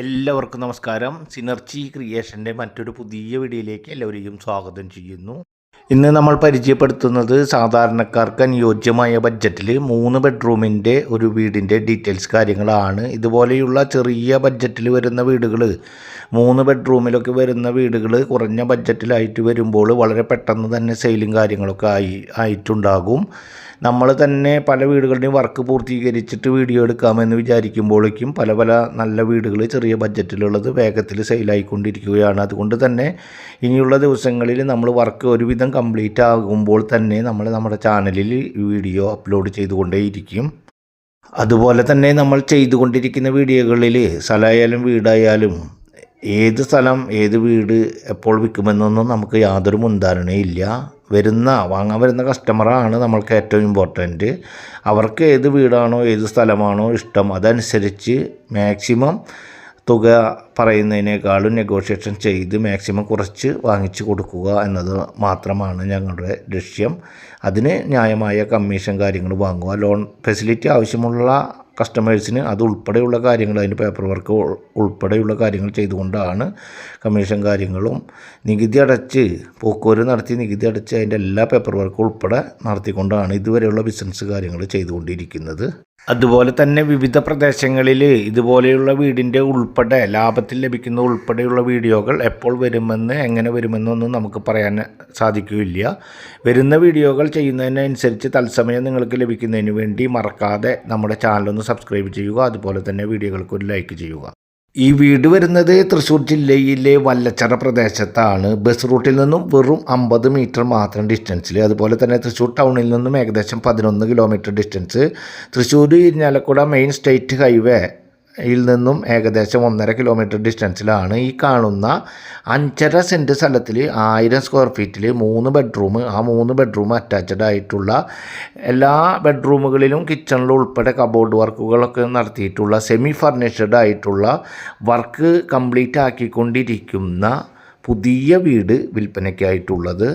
എല്ലാവർക്കും നമസ്കാരം. സിനർജി ക്രിയേഷൻ്റെ മറ്റൊരു പുതിയ വീഡിയോയിലേക്ക് എല്ലാവരെയും സ്വാഗതം ചെയ്യുന്നു. ഇന്ന് നമ്മൾ പരിചയപ്പെടുത്തുന്നത് സാധാരണക്കാർക്ക് അനുയോജ്യമായ ബഡ്ജറ്റിൽ 3 ബെഡ്റൂമിൻ്റെ ഒരു വീടിൻ്റെ ഡീറ്റെയിൽസ് കാര്യങ്ങളാണ്. ഇതുപോലെയുള്ള ചെറിയ ബഡ്ജറ്റിൽ വരുന്ന വീടുകൾ, 3 ബെഡ്റൂമിലൊക്കെ വരുന്ന വീടുകൾ കുറഞ്ഞ ബഡ്ജറ്റിലായിട്ട് വരുമ്പോൾ വളരെ പെട്ടെന്ന് തന്നെ സെയിലും കാര്യങ്ങളൊക്കെ ആയിട്ടുണ്ടാകും. നമ്മൾ തന്നെ പല വീടുകളുടെയും വർക്ക് പൂർത്തീകരിച്ചിട്ട് വീഡിയോ എടുക്കാമെന്ന് വിചാരിക്കുമ്പോഴേക്കും പല നല്ല വീടുകൾ ചെറിയ ബഡ്ജറ്റിലുള്ളത് വേഗത്തിൽ സെയിലായിക്കൊണ്ടിരിക്കുകയാണ്. അതുകൊണ്ട് തന്നെ ഇനിയുള്ള ദിവസങ്ങളിൽ നമ്മൾ വർക്ക് ഒരുവിധം കംപ്ലീറ്റ് ആകുമ്പോൾ തന്നെ നമ്മുടെ ചാനലിൽ വീഡിയോ അപ്ലോഡ് ചെയ്തുകൊണ്ടേയിരിക്കും. അതുപോലെ തന്നെ നമ്മൾ ചെയ്തുകൊണ്ടിരിക്കുന്ന വീഡിയോകളിൽ സ്ഥലമായാലും വീടായാലും ഏത് സ്ഥലം ഏത് വീട് എപ്പോൾ വിൽക്കുമെന്നൊന്നും നമുക്ക് യാതൊരു മുൻധാരണയില്ല. വാങ്ങാൻ വരുന്ന കസ്റ്റമറാണ് നമ്മൾക്ക് ഏറ്റവും ഇമ്പോർട്ടൻറ്റ്. അവർക്ക് ഏത് വീടാണോ ഏത് സ്ഥലമാണോ ഇഷ്ടം അതനുസരിച്ച് മാക്സിമം തുക പറയുന്നതിനേക്കാളും നെഗോഷിയേഷൻ ചെയ്ത് മാക്സിമം കുറച്ച് വാങ്ങിച്ചു കൊടുക്കുക എന്നത് മാത്രമാണ് ഞങ്ങളുടെ ലക്ഷ്യം. അതിന് ന്യായമായ കമ്മീഷൻ കാര്യങ്ങൾ വാങ്ങുക. ലോൺ ഫെസിലിറ്റി ആവശ്യമുള്ള കസ്റ്റമേഴ്സിന് അത് ഉൾപ്പെടെയുള്ള കാര്യങ്ങൾ, അതിൻ്റെ പേപ്പർ വർക്ക് ഉൾപ്പെടെയുള്ള കാര്യങ്ങൾ ചെയ്തുകൊണ്ടാണ് കമ്മീഷൻ കാര്യങ്ങളും നികുതി അടച്ച് പോക്കൂര് നടത്തി നികുതി അടച്ച് അതിൻ്റെ എല്ലാ പേപ്പർ വർക്കും ഉൾപ്പെടെ നടത്തിക്കൊണ്ടാണ് ഇതുവരെയുള്ള ബിസിനസ് കാര്യങ്ങൾ ചെയ്തുകൊണ്ടിരിക്കുന്നത്. അതുപോലെ തന്നെ വിവിധ പ്രദേശങ്ങളിൽ ഇതുപോലെയുള്ള വീടിൻ്റെ ഉൾപ്പെടെ ലാഭത്തിൽ ലഭിക്കുന്ന ഉൾപ്പെടെയുള്ള വീഡിയോകൾ എപ്പോൾ വരുമെന്ന് എങ്ങനെ വരുമെന്നൊന്നും നമുക്ക് പറയാൻ സാധിക്കില്ല. വരുന്ന വീഡിയോകൾ ചെയ്യുന്നതിനനുസരിച്ച് തത്സമയം നിങ്ങൾക്ക് ലഭിക്കുന്നതിന് വേണ്ടി മറക്കാതെ നമ്മുടെ ചാനലൊന്ന് സബ്സ്ക്രൈബ് ചെയ്യുക. അതുപോലെ തന്നെ വീഡിയോകൾക്ക് ഒരു ലൈക്ക് ചെയ്യുക. ഈ വീട് വരുന്നത് തൃശ്ശൂർ ജില്ലയിലെ വല്ലച്ചിറ പ്രദേശത്താണ്. ബസ് റൂട്ടിൽ നിന്നും വെറും 50 മീറ്റർ മാത്രം ഡിസ്റ്റൻസിൽ. അതുപോലെ തന്നെ തൃശ്ശൂർ ടൗണിൽ നിന്നും ഏകദേശം 11 kilometre distance. Thrissur Irinjalakuda main state highway യിൽ നിന്നും ഏകദേശം 1.5 കിലോമീറ്റർ ഡിസ്റ്റൻസിലാണ് ഈ കാണുന്ന 5.5 സെൻറ്റ് സ്ഥലത്തിൽ 1000 സ്ക്വയർ ഫീറ്റിൽ 3 ബെഡ്റൂം. ആ 3 ബെഡ്റൂം അറ്റാച്ച്ഡ് ആയിട്ടുള്ള എല്ലാ ബെഡ്റൂമുകളിലും കിച്ചണിൽ ഉൾപ്പെടെ കബോർഡ് വർക്കുകളൊക്കെ നടത്തിയിട്ടുള്ള സെമി ഫർണിഷ്ഡ് ആയിട്ടുള്ള വർക്ക് കംപ്ലീറ്റ് ആക്കിക്കൊണ്ടിരിക്കുന്ന പുതിയ വീട് വിൽപ്പനയ്ക്കായിട്ടുള്ളത്.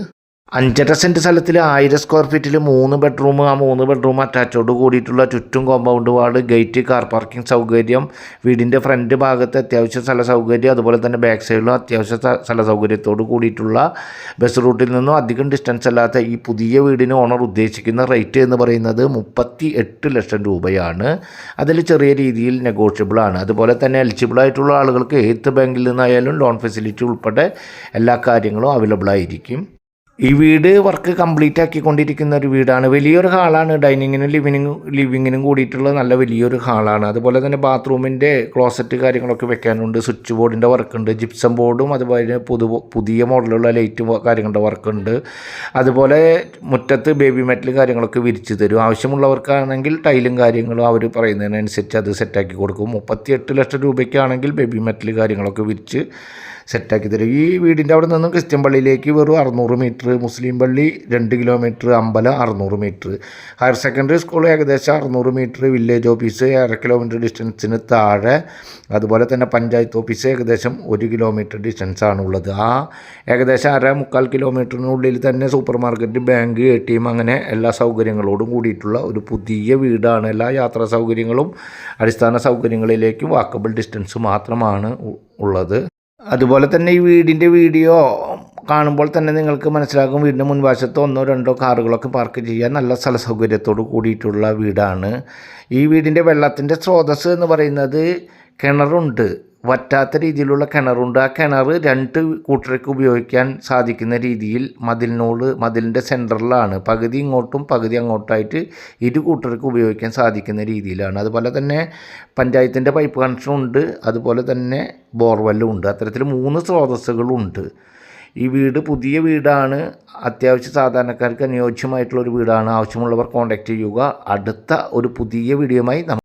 5.5 സെൻറ്റ് സ്ഥലത്തിൽ 1000 സ്ക്വയർ ഫീറ്റിൽ 3 ബെഡ്റൂം. ആ 3 ബെഡ്റൂം അറ്റാച്ചോട് കൂടിയിട്ടുള്ള ചുറ്റും compound ward, gate, car parking സൗകര്യം, വീടിൻ്റെ ഫ്രണ്ട് ഭാഗത്ത് അത്യാവശ്യ സ്ഥല സൗകര്യം, അതുപോലെ തന്നെ ബാക്ക് സൈഡിലും അത്യാവശ്യ സ്ഥല സൗകര്യത്തോട് കൂടിയിട്ടുള്ള ബസ് റൂട്ടിൽ നിന്നും അധികം ഡിസ്റ്റൻസ് അല്ലാത്ത ഈ പുതിയ വീടിന് ഓണർ ഉദ്ദേശിക്കുന്ന റേറ്റ് എന്ന് പറയുന്നത് 38 ലക്ഷം രൂപയാണ്. അതിൽ ചെറിയ രീതിയിൽ നെഗോഷ്യബിളാണ്. അതുപോലെ തന്നെ എലിജിബിൾ ആയിട്ടുള്ള ആളുകൾക്ക് ഏത് ബാങ്കിൽ നിന്നായാലും ലോൺ ഫെസിലിറ്റി ഉൾപ്പെടെ എല്ലാ കാര്യങ്ങളും അവൈലബിൾ ആയിരിക്കും. ഈ വീട് വർക്ക് കംപ്ലീറ്റ് ആക്കിക്കൊണ്ടിരിക്കുന്ന ഒരു വീടാണ്. വലിയൊരു ഹാളാണ്. ഡൈനിങ്ങിനും ലിവിങ്ങിനും കൂടിയിട്ടുള്ള നല്ല വലിയൊരു ഹാളാണ്. അതുപോലെ തന്നെ ബാത്റൂമിൻ്റെ ക്ലോസറ്റ് കാര്യങ്ങളൊക്കെ വെക്കാനുണ്ട്. സ്വിച്ച് ബോർഡിൻ്റെ വർക്കുണ്ട്. ജിപ്സം ബോർഡും അതുപോലെ പുതിയ മോഡലുള്ള ലൈറ്റ് കാര്യങ്ങളുടെ വർക്കുണ്ട്. അതുപോലെ മുറ്റത്ത് ബേബി മെറ്റൽ കാര്യങ്ങളൊക്കെ വിരിച്ചു തരും. ആവശ്യമുള്ളവർക്കാണെങ്കിൽ ടൈലും കാര്യങ്ങളും അവർ പറയുന്നതിനനുസരിച്ച് അത് സെറ്റാക്കി കൊടുക്കും. 38 ലക്ഷം രൂപയ്ക്കാണെങ്കിൽ ബേബി മെറ്റൽ കാര്യങ്ങളൊക്കെ വിരിച്ച് സെറ്റാക്കി തരും. ഈ വീടിൻ്റെ അവിടെ നിന്നും ക്രിസ്ത്യൻ പള്ളിയിലേക്ക് വെറും 600 മീറ്റർ, മുസ്ലിം പള്ളി 2 കിലോമീറ്റർ, അമ്പലം 600 മീറ്റർ, ഹയർ സെക്കൻഡറി സ്കൂൾ ഏകദേശം 600 മീറ്റർ, വില്ലേജ് ഓഫീസ് 1/2 കിലോമീറ്റർ ഡിസ്റ്റൻസിന് താഴെ, അതുപോലെ തന്നെ പഞ്ചായത്ത് ഓഫീസ് ഏകദേശം 1 കിലോമീറ്റർ ഡിസ്റ്റൻസാണ് ഉള്ളത്. ആ ഏകദേശം 1/4-3/4 കിലോമീറ്ററിനുള്ളിൽ തന്നെ സൂപ്പർ മാർക്കറ്റ്, ബാങ്ക്, ATM അങ്ങനെ എല്ലാ സൗകര്യങ്ങളോടും കൂടിയിട്ടുള്ള ഒരു പുതിയ വീടാണ്. എല്ലാ യാത്രാ സൗകര്യങ്ങളും അടിസ്ഥാന സൗകര്യങ്ങളിലേക്കും വാക്കബിൾ ഡിസ്റ്റൻസ് മാത്രമാണ് ഉള്ളത്. അതുപോലെ തന്നെ ഈ വീടിൻ്റെ വീഡിയോ കാണുമ്പോൾ തന്നെ നിങ്ങൾക്ക് മനസ്സിലാകും വീടിൻ്റെ മുൻവശത്ത് 1-2 കാറുകളൊക്കെ പാർക്ക് ചെയ്യാൻ നല്ല സ്ഥല സൗകര്യത്തോട് കൂടിയിട്ടുള്ള വീടാണ്. ഈ വീടിൻ്റെ വെള്ളത്തിൻ്റെ സ്രോതസ്സ് എന്ന് പറയുന്നത് കിണറുണ്ട്. വറ്റാത്ത രീതിയിലുള്ള കിണറുണ്ട്. ആ കിണർ 2 കൂട്ടർക്ക് ഉപയോഗിക്കാൻ സാധിക്കുന്ന രീതിയിൽ മതിലിൻ്റെ സെൻറ്ററിലാണ്. പകുതി ഇങ്ങോട്ടും പകുതി അങ്ങോട്ടായിട്ട് 2 കൂട്ടർക്ക് ഉപയോഗിക്കാൻ സാധിക്കുന്ന രീതിയിലാണ്. അതുപോലെ തന്നെ പഞ്ചായത്തിൻ്റെ പൈപ്പ് കണക്ഷനും ഉണ്ട്. അതുപോലെ തന്നെ ബോർവെല്ലും ഉണ്ട്. അത്തരത്തിൽ 3 സ്രോതസ്സുകളുണ്ട്. ഈ വീട് പുതിയ വീടാണ്. അത്യാവശ്യം സാധാരണക്കാർക്ക് അനുയോജ്യമായിട്ടുള്ളൊരു വീടാണ്. ആവശ്യമുള്ളവർ കോൺടാക്റ്റ് ചെയ്യുക. അടുത്ത ഒരു പുതിയ വീഡിയോയുമായി